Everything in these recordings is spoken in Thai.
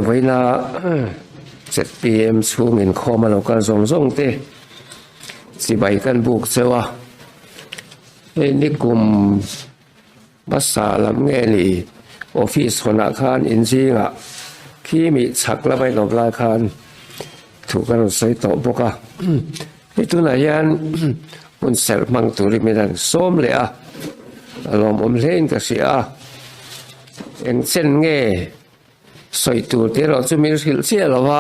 เวลา7 PM ช่วงเงินข้อมันเราก็ส่งเตะสิใบกันบุกเสียวนี่กลุ่มภาษาลำเงี้ยนี่ออฟฟิศธนาคารอินซีอ่ะที่มีฉักละไปกับราคาถูกกันใส่ต่อพวกอ่ะนี่ตัวไหนยันมันเสร็จมังตัวริไม่ได้ส้มเลยอ่ะลองผมเล่นก็เสียเองเส้นเงี้ยใส่ตัวที่เราจะมีเสียแล้วว่า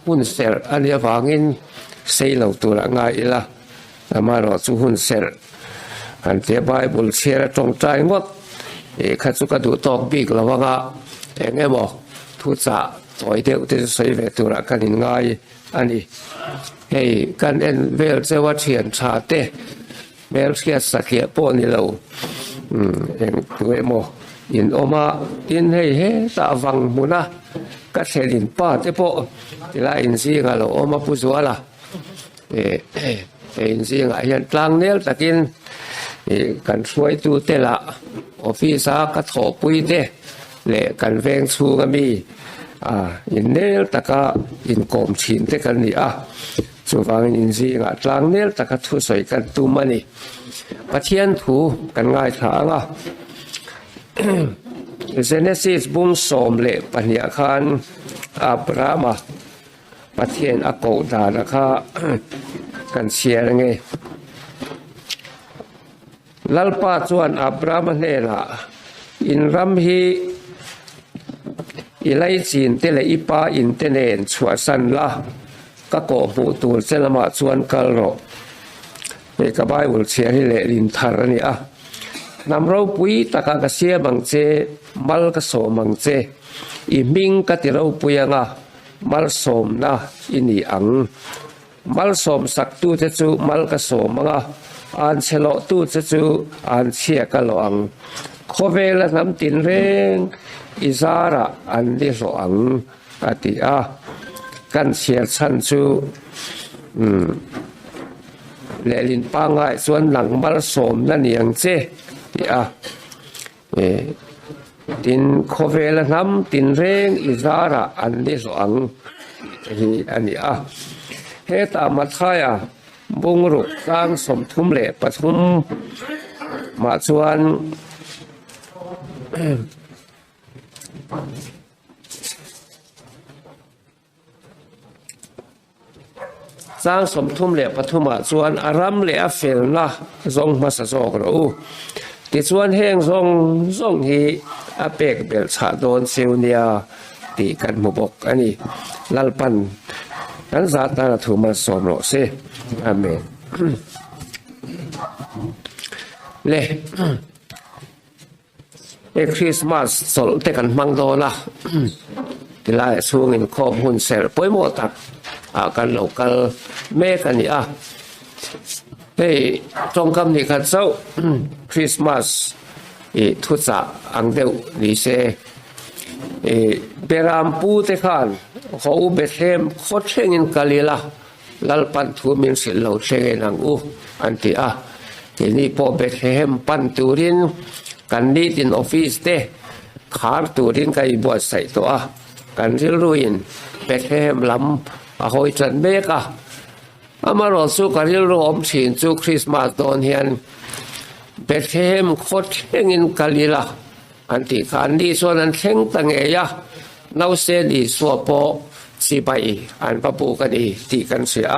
หุ้นเสร็จอันนี้ฟังอินใส่เราตัวละง่ายละแต่มาเราจะหุ้นเสร็จอันเทียบไปบุลเชียร์ตรงใจหมดข้าสุกดูตอกบีกแล้วว่าเองไงบอกทุจจะต่อยเดียวที่ใส่เวตัวละกันง่ายอันนี้ให้กันเอ็นเวลเจว่าเฉียนชาเตเวลเชียร์สักเกียปนี่เราเองตัวเองบอกยินออกมายินให้ตาฟังมุนะก็เสดินป้าเจ้าพ่อที่ละอินซีกันเราออกมาพูดว่าล่ะอินซีกันยันกลางเนี้ยตะกินกันช่วยตัวเตละออฟฟิศก็ถอปุยเตเละกันเวงชูกันมีอินเนลตะก็อินกอมชินเตกันนี่ส่วนฟังอินซีกันกลางเนี้ยตะก็ทุสอยกันตุมันนี่ปะเทียนถูกันง่ายถางเซเนซิสบุ้งสมเละปัญญาคารอับรามาประเทศอโกดานะคะกันเชียร์ไงลัลปาจวนอับรามันเนล่ะอินรัมฮีอิไลจีนเตเลอิปาอินเตเนนชัวสันละก็โกหูตูเซลมาจวนกัลโรเอกบายอุลเชียร์ที่เลลินทารนี่นำเราปุยตะกากเสียบังเจมัลกโสมังเจอิมิงกติเราปุยงะมัลสมนะอินีอังมัลสมสักตูเจจูมัลกโสมังะอันเชโลตูเจจูอันเชียกะโลอังโคเวลน้ำตินเรงอิซาระอันดิโสอังอติกันเชียชันจูเลลินปังไงส่วนหลังมัลสมนั่นอย่างเจตินโคเวลน้ำตินเรงอิซาระอันนี้สองอันนี้เฮตามัทายบุงรุกสร้างสมทุมเละปทุมมาชวนสร้างสมทุมเละปทุมมาชวนอารัมเละเฟลนะทรงมาสะโซกรู้ติดส่วนแห้งทรงที่อาเปกเบลชาโดนเซลเนียตีกันหมู่บกอันนี้ลัลปันนั้นซาตานถูกมาสมโลเซอาเมนเล่คริสต์มาสสลเตกันมังโดนะที่ไล่ช่วงนี้ข้อมูลเสร็จป่วยหมดตักกันโลกันเมกันนี่ตรงคำนี้กันเจ้าคริสต์มาสทุจจะอังเดียวนี่เสเบรามปูเตขันเขาเบเทมโคเชงินกาลีละลัลปันทูมินสิลเราเชงนังอันที่ทีนี้พอเบเทมปันตูรินกันดีตินออฟฟิศเตขาร์ตูรินกันบวชใส่ตัวกันริลุยนเบเทมลำหอยจันเบกมารอสู้กันที่รวมฉินจูคริสต์มาสตอนเฮียนเบเทมโคตรเงินกาลีละอันที่การดีส่วนนั้นเข่งตั้งเอยนาเซดีสวปโปสิไปอันปะปูกันดีที่กันเสีย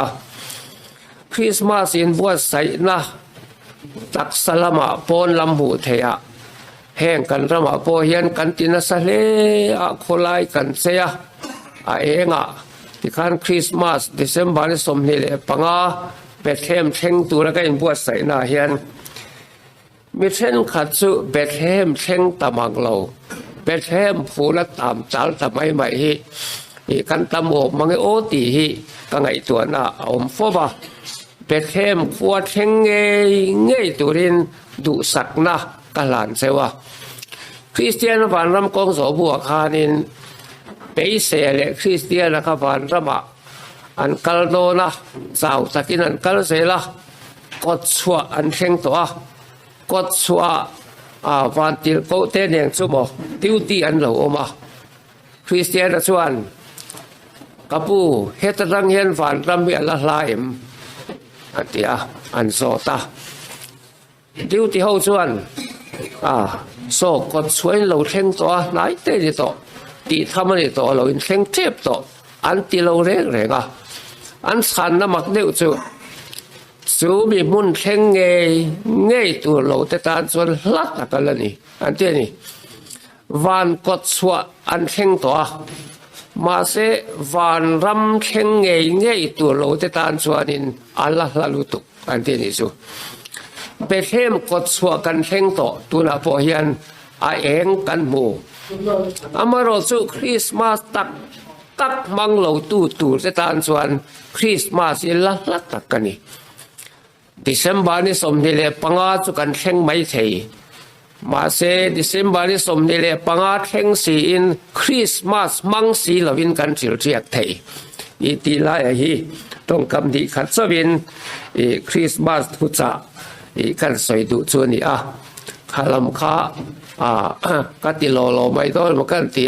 คริสต์มาสอินบัวใส่นะตักสลามปนลำหูเทียแห่งกันระมาโปเฮียนกันตินาสเลโคไลกันเสียเองที่การคริสต์มาสเดซมบาร์สมนี่เลยปังเบธเลมเช่งตัวแล้วก็อินบัวใส่นาเฮียนมิเช่นขัดสุเบธเลมเช่งตะมังเราเบธเลมผู้ละตามจัลตะไม่ใหม่ฮีกันตะโมมังโอตีฮีตั้งไอตัวน่ะอมฟบะเบธเลมขวดเช่งเงยตัวรินดุสักนะกะหลานเสวะคริสเตียนวันรำกองโสบัวคานินเปเสเลคริสเตียนนะครับวันรำอันกัลโดนะสาวตะกินันกัลเสละ กดชัวอันเข่งตัวกดชัววันที่โกเตเนียงชั่วโมงดิวตี้อันเหล่าอมาคริสเตียนชวนกับผู้เฮตรังเห็นฝันรำเบียละลายอันที่อันโซตาดิวที่เขาชวนโซกดช่วยเราเข่งตัวไหนเตะตัวตีทำอะไรตัวเราเข่งเทียบตัวอันที่เราเร่งเร่งอันสันน้ำมักเดียวจูมีมุนเข่งเงยตัวเราแต่ตาส่วนลัดกันแล้วนี่อันที่นี่วันกดชัวอันเข่งตัวมาเสวันรำเข่งเงยตัวเราแต่ตาส่วนนี้อัลลาฮ์ลุตุอันที่นี่จูเบเทมกดชัวกันเข่งตัวน่ะพอเห็นเองกันหมู่มารอจูคริสต์มาสตักมังเหล่าตู่แต่ตาส่วนคริสต์มาสลัดกันนี่ดิเซมบาร์นี่สมเด็จปังอาจุกันเข่งไม่เทมาเสดิเซมบาร์นี่สมเด็จปังอาเข่งสีอินคริสต์มาสมังสีเหล่าวินกันจิลเจียกเทอีตีลายฮีตรงคำที่ขัดสวินคริสต์มาสทุจ่ากันสวยดุชวนี่ขลำข้ากัติโลไม่ต้องมากันตี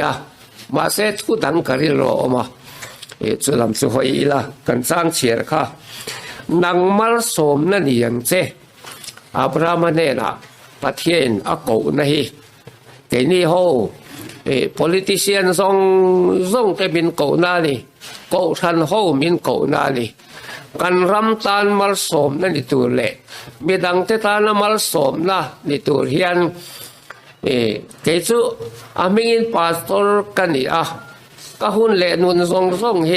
มาเสทุดังกันริโลมาจุลำสุหอยละกันสร้างเชียร์ค่ะนังมัลสมนั่นอย่างเจอับราฮัมเนี่ยนะประเทศกูนะฮีเกนี่โฮpolitician ส่งแต่บินกูนานี่กูทันโฮมินกูนานี่กันรำตานมัลสมนั่นนี่ตัวเละมีดังเตตานมัลสมนะนี่ตัวเฮียนเกจูมิงินพาสตอร์กันนี่ก็หุ่นเละนุนส่งเฮ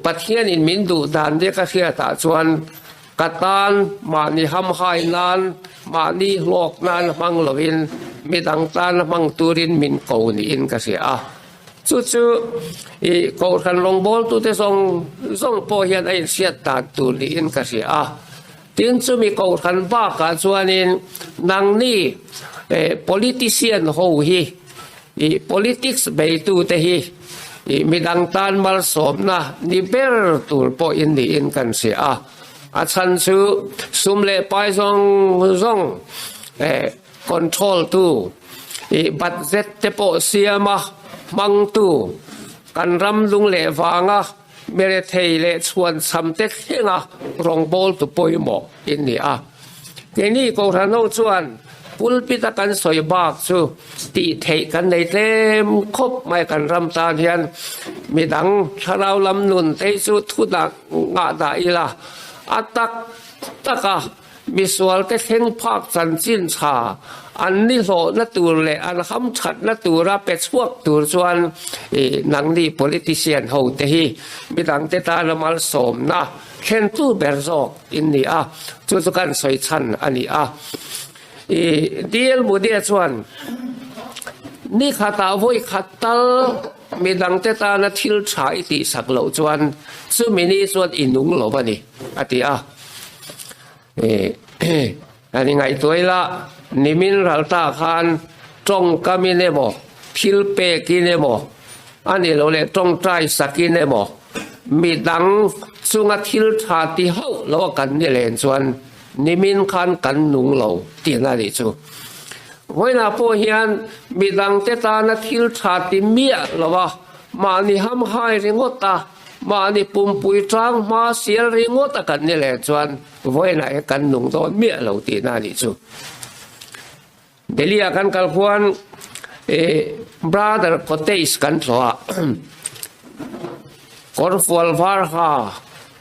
ประเทศนี้มินดูดานเด็กเสียตาชวนกัตานมานี่ห้ำหายนานมานี่โลกนานมังลวินมีดังตานมังตูรินมินโกนี่อินกเสียจู่ๆกูกันลงบอลตัวที่ส่งโปเฮียนไอเสียตาตูริอินกเสียทีนี้จู่มีกูกันบ้ากันชวนนี่นางนี่politician โหฮีpolitics ไปตัวเตฮีมีดังตานมาสมนะนิเบลตัวพออินดีอินกันเสียฉันชื่อสุมเล่ไปส่งcontrol ตัวบัดเจ็ดเตปเสียมามังตัวกันรำลุงเล่ฟังเมเรเทเล่ชวนสำเต็กเฮงรองบอลตัวปอยหมออินนี่แค่นี้ก็ทันเอาชวนปุลปิตากันสวยบากสู้ตีเทกันในเต็มคบไม่กันรำตาเทียนมีดังชาเราลำนุนเตสุทุดักงาดาอีละอัตักตะกะมีส่วนก็เข่งภาคสันสินชาอันนี้โหนัตัวเลยอันคำชัดนัตัวรับเป็ดพวกตัวส่วนนังดี politician เขาเตหีมีดังเตตาละมัลสมนะเข่งตู้เบรซอกอินนี่จุดกันสวยชันอันนี้เดียลบุเดียชวนนี่ขัดเอาไว้ขัดตามีดังเตตานะทิลชายตีสักเหล่าชวนซึ่งมีนี่ชวนอินุงเหล่าปะนี่อติอันนี้ไงตัวละนิมินรัลตาคานจงกามิเนโมทิลเปกินเนโมอันนี้เราเรียกจงใจสักกินเนโมมีดังสุงทิลชาติเฮาแล้วกันนี่แหละชวนนิมินคันกันนุงเหล่าตีน่าดิจูเวลาพอเฮียนมีดังเตตานะทิลชาติเมียแล้วว่ามานี่ห้ำหายริงตามานี่ปุ่มปุยจางมาเสียริงตากันนี่แหละชวนเวลากันนุงตอนเมียเหล่าตีน่าดิจูเดลียกันกัลควรbrother ก็เตสกันสัวกอร์ฟัลวาร์ฮา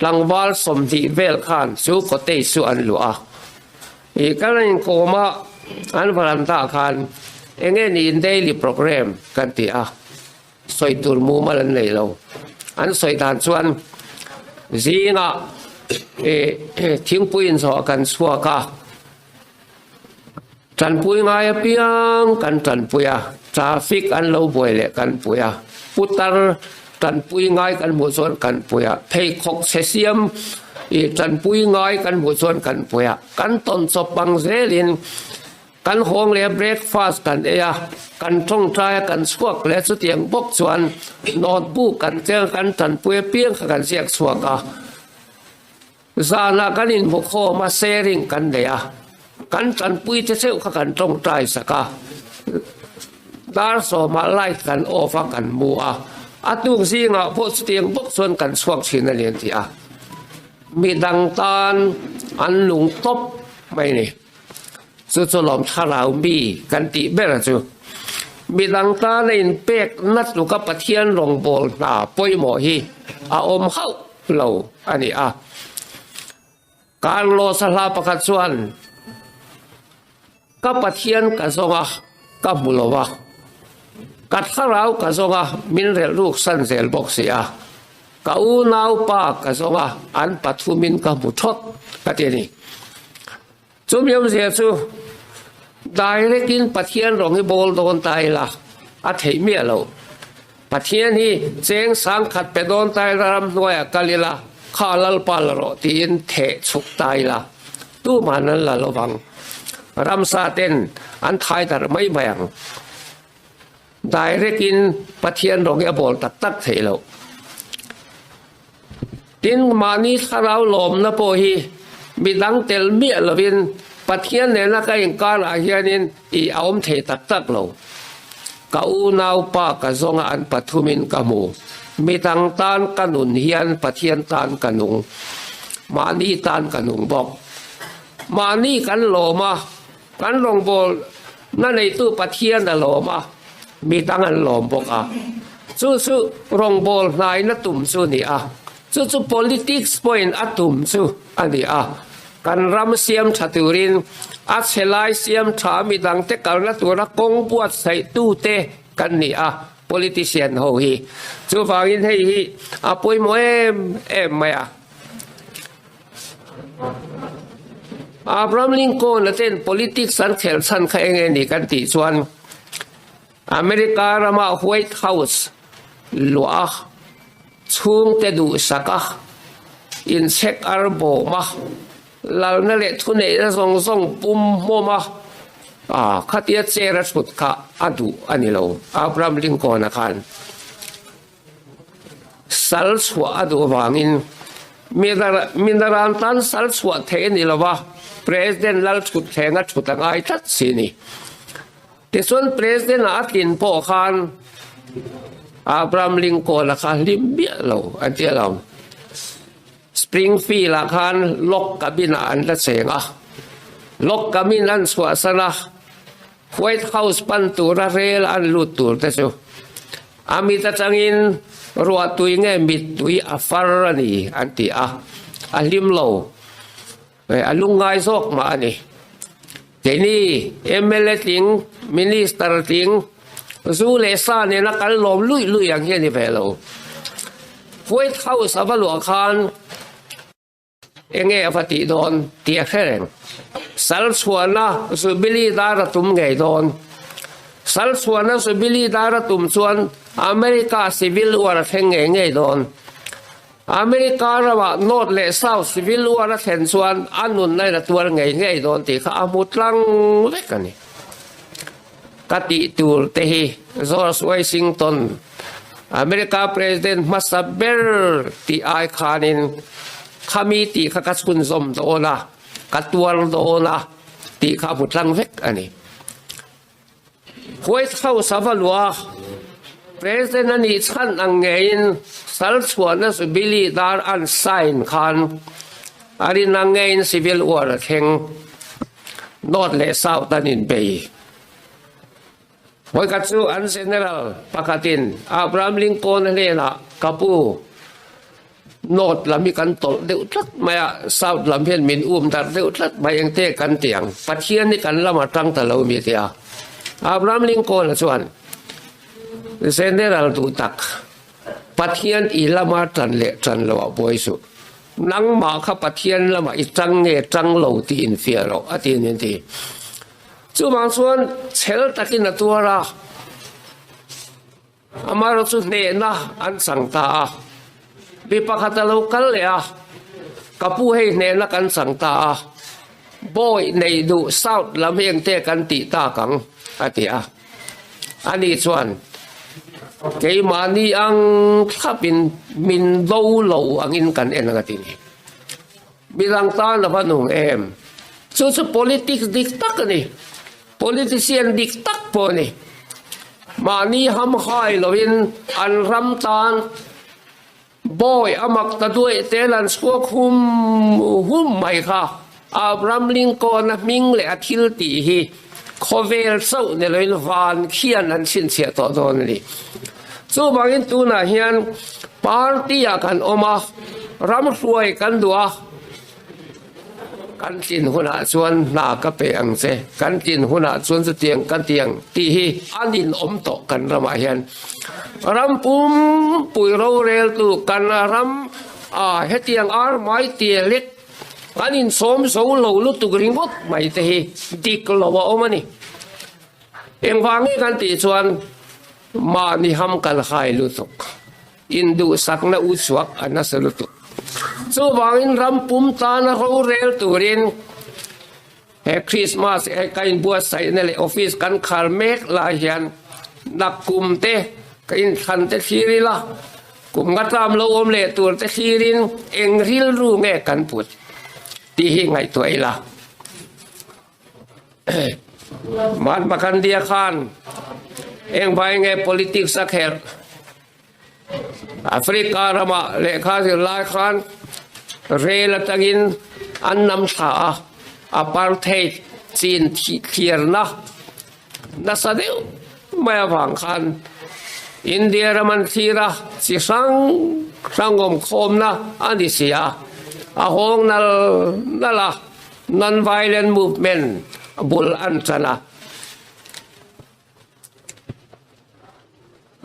ลังวาลสมดีเวลขันสู้ก็เตสู้อันลัวกันนั่งโคมาอันพลันตาขันเองนี่อินเดลี่โปรแกรมกันที่สวยตัวมูมาลันเลยเราอันสวยตานส่วนจีน่ะทิ้งปุยนสอกันสัวกะจันปุยง่ายเพียงกันจันปุยทราฟิกอันเราบ่อยเลยกันปุยพุตรจันปุยง่ายกันหมดส่วนกันปุยเพย์คอกเซียมจันปุยง่ายกันหมดส่วนกันปุยกันต้นสบังเซลินกันห้องเลี้ยเบรกฟาสกันกันท่องใจกันสวกและสุดยังบกส่วนนอนบูกันเจอกันจันปุยเพียงกันเสียกสวก zana kanin bukho ma sharing kan dea kan chan pui te seu kha kan tong trai saka dar so ma lai kan ofa kan mu a atung singa pho stiang bok son kan suak chin alian ti a mi dang tan an lung top mai ni chu chu lom tharau mi kan ti bera chu mi dang tan in pek nat lu ka pathian rong bol na poi mo hi a om hau lo ani aการโลสลาประคัตส่วนกับปะเทียนกับสงะกับบุลวะกัดข้าวเรากับสงะมินเรลูกสันเซลบอกเสียกับอูนาวปากกับสงะอันปัทุมินกับบุทดกัดนี่จุ่มยมเสียจูได้เล็กินปะเทียนรองให้โบลโดนตายละอัฐิเมียเราปะเทียนนี่เจงสังขัดไปโดนตายรำนวยกาลิละข้าลัลปาลโรตีนเทสุกตายละตู้มานั้นละระวังรำซาเต้นอันไทยแต่ไม่แบ่งได้เรียกินปะเทียนรองยาบอลตัดตักเทเราตินมานี้ถ้าเราหลอมนะโปฮีมีดังเตลเมียละวินปะเทียนเนี่ยนะก็ยังการอาเฮียนินอีเอาเทตัดตักเราก้าวนาวปากกับทรงอันปัทุมินกมูมีทางตานกันุนเฮียนปะเทียนตานกันุงมานี่ตานกันุงบอกมานี่กันโลมากันลงโบนั่นในตู้ปะเทียนน่ะโลมามีทางอันโลมบอกอ่ะสู้ลงโบนายนัตุ่มสู้นี่อ่ะสู้ politics point อัตุ่มสู้อันนี้อ่ะกันรำเสียมชาตุรินอัศลายเสียมชามีทางเตกันละตัวละกงปวดใส่ตู้เตกันนี่อ่ะpolitician ho hi chu wangin hei hi apoi mo em mai a Abraham Lincoln la ten politics san khel san kha enge ni kan ti chuan America rama White House lua chung te du saka in check arbo ma lal na le thune song pum mo maขัดเยเจรสุดข้าอดูอันนี้เราอับรามลิงกอนกันสัลสวะอดูวางินมินดารันตันสัลสวะเทนี่เราว่าประธานลัลสุดเทงัดสุดต่างไอ้ทัดสินี่ที่ส่วนประธานอาทินพ่อขานอับรามลิงกอนกันลิมเบียเราอันที่เราสปริงฟีลด์กันล็อกกับบินอันละเสงอ่ะล็อกกับบินอันสวะสนะWhite House pantura rel an lutur tesu amita changin ruatui nge mitui afarani anti alim lo alungai sok ma ani teni MLA ting minister ting zule sa ne na kal lom lui yang hian ni velo White House avalu khan enge afati don tia khereng sal suana su bili dara tum ngai don sal suana su bili dara tum chuan America civil war theng ngai don America rawa north le south civil war theng chuan anun nai la tuar ngai don ti kha amutlang vekani kati tur te hi George Washington America president masaber ti ai khanin Kamiti kakatsun zom doona katual doona ti kaputlang vek ani White House avalua President ani chan ang ngayon salsuana su bili dar an sign kan ari nang ngayon civil war heng not le south anin bay Hoy katsu an general pakatin Abraham Lincoln lena kapu North la mi kan tol deuh tlat maya South lam hian min dar deuh tlat mai eng te kan tiang pathian ni kan lama tang ta lo mi tia Abraham Lincoln chuan general tu tak pathian i lama tran le tran lo boisu nang ma kha pathian lama i tang nge tang lo ti in fia ro atin ni ti chu mang chuan chel takin na tuara amaro chu ne na an sang ta Bipakatalaw kalya kapuhay nena kan sangta boy nei du south lamheng te kan ti ta kang atia ani chuan kay mani ang khapin min lo lo angin kan enangatini bilang tan na panung so politics diktak ni politician diktak po ni mani hamhay lovin an ramtan boy amak tadui telan squak hum mai ka Abraham Lincoln ming le athil ti hi khovel so ne loin van khian an sin sia to don ni so bangin tu na hian party kan oma ram suai kan dua kan tin huna chuan na ka pe ang se kan tin huna chuan chu tiang kan tiang ti hi anin om to kan rama hian ram pum pui ro rel tu kan ram hetiang ar mai ti lek anin som so lo lu tu ring bot mai te hi dik lo wa omani eng wangi kan ti chuan ma ni ham kal khai lu tok indu sakna uswak anasalu tok so wangin rampum tana ro rel turin Christmas kain buat sai nele office kan khalmek la hian nakum te kain khan te khirila kum ngatam lo om le tur te khirin engril ru nge kan put ti hi ngai toila man makan dia khan eng bai nge politics sakher Afrika rama le kha lai khan rela tagin annam tha apartheid chin thierna nasadeu maya wang khan India raman thira si sangom khomna ani sia ahong nala non violent movement bul anchana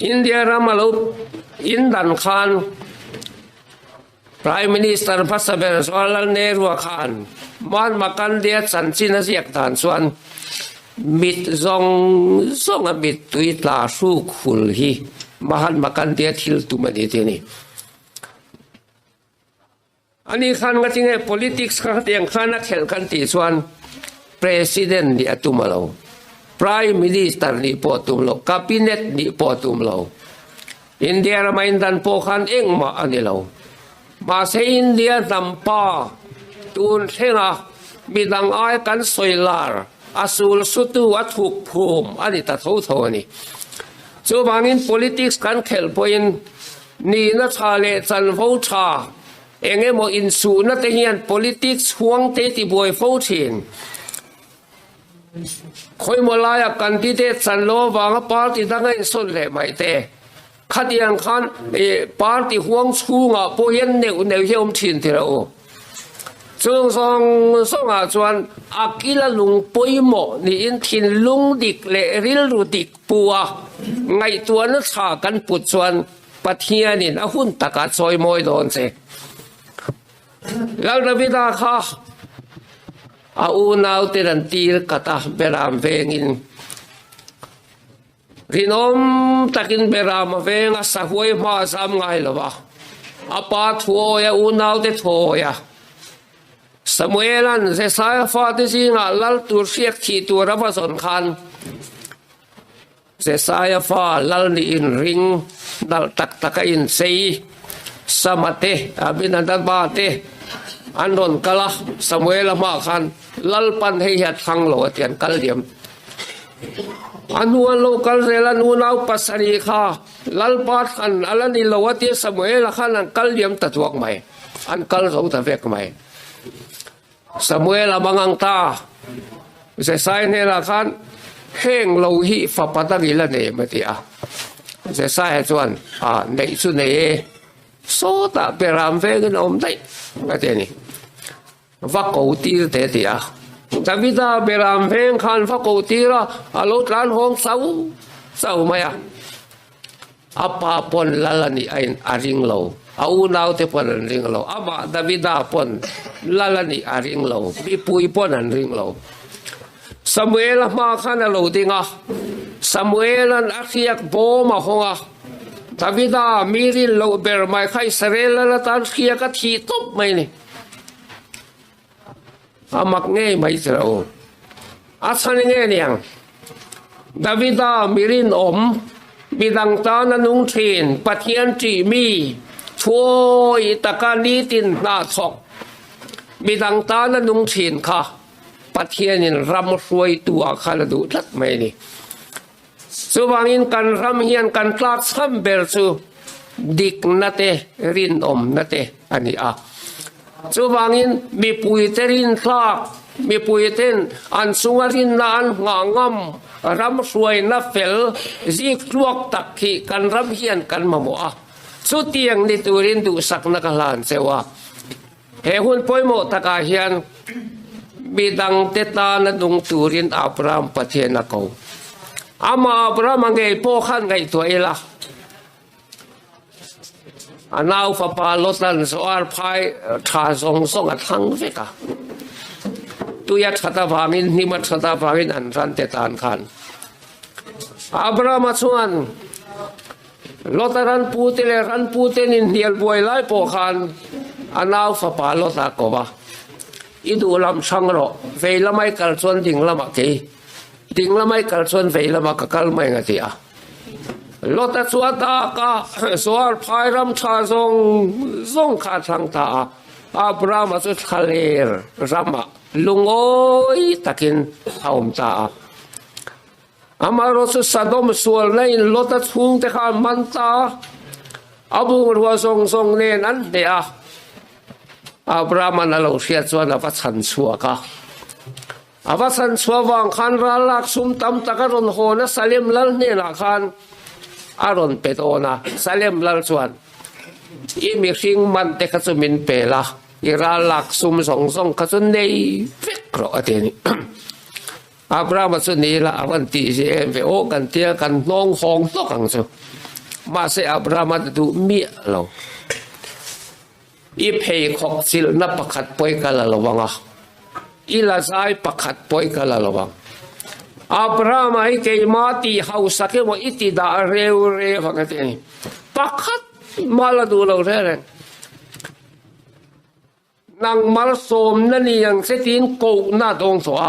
India ramalo indan khan Prime Minister Pasaber Jawaharlal Nehru khan man makan dia chanchin asiak tan chuan mit zong a mit tuit la su khul hi mahan makan dia thil tu mani te ni ani khan nga tinge politics kha tiang khana khel kan ti chuan president ni atumalo Prime Minister ni potum lo cabinet ni potum lo India ramain dan po khan eng ma anilo ma se India dampa tun thenga midang ai kan soilar asul sutu athuk phum ani ta tho ni so bangin politics kan khel poin ni na thale chan vo tha enge mo in su na te hian politics huang te ti boy fo thin khoi molaya candidate chan lo wanga party dangai son le mai te khatiang khan party huang chunga po yen ne hiom thin tira o chung song a chuan akila lung poimo ni in thin lung dik le ril ru dik puwa ngai tuan tha kan put chuan pathianin a hun taka choi moi don che lal ravida kha a unau tiran tir kata beram vengin rinom takin beram venga sahuai ma sam ngai lawa apa thuoya unau te thoya Samuelan se saya fa te singa lal tur siak thi tur avason khan se saya fa lal ni in ring dal tak in sei samate abinadan ba te andon kala Samuela ma khan lal pan hei hat khang lo tian kal diam anuan lokal relan unau pasari kha lal pat khan alani lowati Samuela khan an kal diam tatuak mai an kal zo ta vek mai Samuel amangang ta se sai ne la khan heng lo hi fa patagila ne matia se sai chuan nei chu nei so ta peram ve gen om dai ateni va ko ti te tia Davida peram veng khan va ko ti ra alo tlan hong sau maya apa pon lalani ain aring lo au nau te pon ring lo aba Davida pon lalani aring lo bi pui pon an ring lo Samuel ma khana lo dinga Samuel an akhiak bo ma honga Davida miri lo ber mai khai sarela la tan khia ka thi top mai ni amak nge mai zero asan nge niang Davida mirin om bidang ta na nung thin pathian ti mi thoi takani tin na thok มีดังตาณนุ่งฉินค่ะปัทเทียนินรำรวยตัวข้าดูรัดไม่นี่สุวางินกันรำเฮียนกันตลาดซ้ำเบลซูดิกนัตเตรินอมนัตเตอันนี้สุวางินมีปุยเตรินทลากมีปุยเต้นอันสุวารินนานงางมรำรวยนับเฟลจีกลวกตักขีกันรำเฮียนกันมาโมสุดเตียงนิตุรินดูสักนักลานเสวะเฮหุนปอยโมตะกาเฮียนมีดังเตตานดุงตุรินอับรามปะเทนักเขาอามาอับรามไงโปขันไงตัวเอละนาวฟ้าปาลตันสวาร์พายทาสงสงอัดทั้งเวกะตุยัดชะตาฟามินนิมัดชะตาฟามินอันรันเตตานขันอับรามชวนลอตรันปูเตเลรันปูเตนินเดียลบวยไล่โปขันนาวฟ้าปาลตากบะอีดูลำช่างรอเวลไม่กัลชวนดิ่งละมักทีดิ่งละไม่กัลชวนเวลมักกัลไม่งตีลอตสวตากาสวารพายรำชาทรงขาทังตาอับรามัสุทะเลรำมาลุงโอยตะกินหอมตาอามารสุสะดมสวลในลอตทุ่งเตขานมันตาอบูรัวทรงเนนันเดียอับรามันเราเสียจวนอวัชันชัวกะอวัชันชัววังขันรัลักสุมตำตะกรอนโหนะสลิมลัลเนี่ยละขันอารอนเปโตนะสลิมลัลชวนอีมีสิ่งมันเตขจุมินเปล่าอีรัลักสุมสองขจุนเนยฟิกรอเดนี่อับรามันสุนีละอวันตีเจมเวโอกันเตียกันน้องหองตกังจูมาเสอับรามันดูเมียเราอีเพย์ขอกสิลนับประคัดป่วยกันละระวังอีลาซายประคัดป่วยกันละระวังอับรามัยเกยมาตีเฮาสักว่าอิติดาเร็วฟังกันทีนี้ประคัดมาละดูเราเรื่องนางมาลสมนั่นยังเสตินโกน่าดงสัว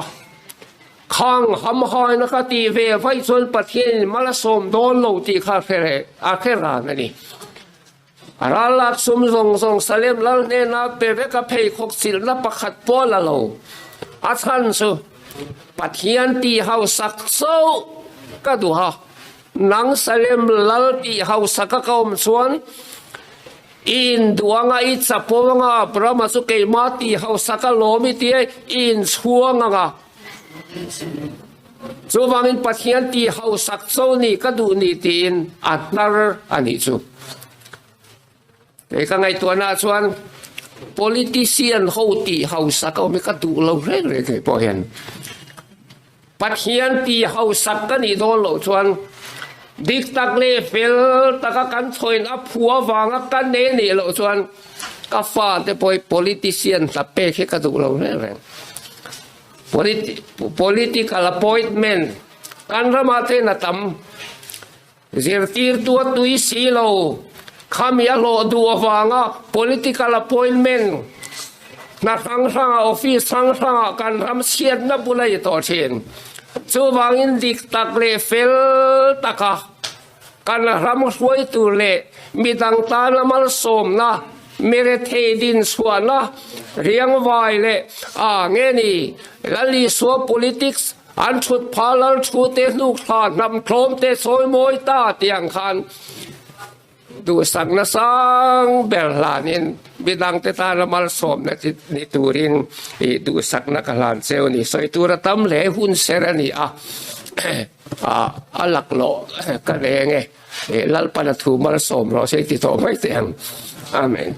ข้างหำหอยนักตีเวไฟส่วนประเทศมาลสมโดนโลตีคาเฟเรอาเครานั่นนี่รัลักสุมทรงสเลมลัลเนนาเปเวกเพยขกสิลนับประคัดปอละโลอาชันสุปัทยันตีเฮาสักโซก็ดูฮะนังสเลมลัลตีเฮาสักก็อมส่วนอินดวงอิสัพวงพระมาสุเกมาตีเฮาสักโลมิตีอินช่วงจูวังอินปัทยันตีเฮาสักโซนี่ก็ดูนี่ตีนอัตนาอันนี้จูแต่ก็ไงตัวน่าชวน politician เขาตีเขาสักเอาไม่กระดูเราเร่งเลยพอเห็นปัจเจียนตีเขาสักกันนี่โดนเราชวนดิกตักเล่เฟลตะกันถอยนับหัววางกันเนนี่เราชวนกาฟาแต่พอ politician สับเป้แค่กระดูเราเร่ง political appointment การระมาเทนตัมเสียตีตัวตุยสีเราข้ามีอารมณ์ดูว่าง political appointment นักทางออฟฟิศทางการทำเชียนนับบุรีต่อเชียนจูวางอินดิกตักเลเฟลตะกะการทำช่วยตัวเลมีต่างตาละมัลสมนะเมรเทดินส่วนนะเรียงไว้เลยเงี้ยนี่แล้วลีสัว politics อันชุดพาลชุดเตลูกทานนำโคลมเตซอยมวยตาเตียงคันดูสังนสังเบลลานินบิดังเตตาละมัลสมนะนิตูรินดูสักนักลานเซลนี่สอยตัวตั้มเล่หุ่นเซรนี่หลักโลกันเองไงลัลปนัทูมัลสมเราใช้ติดต่อไม่เตียงอาเมน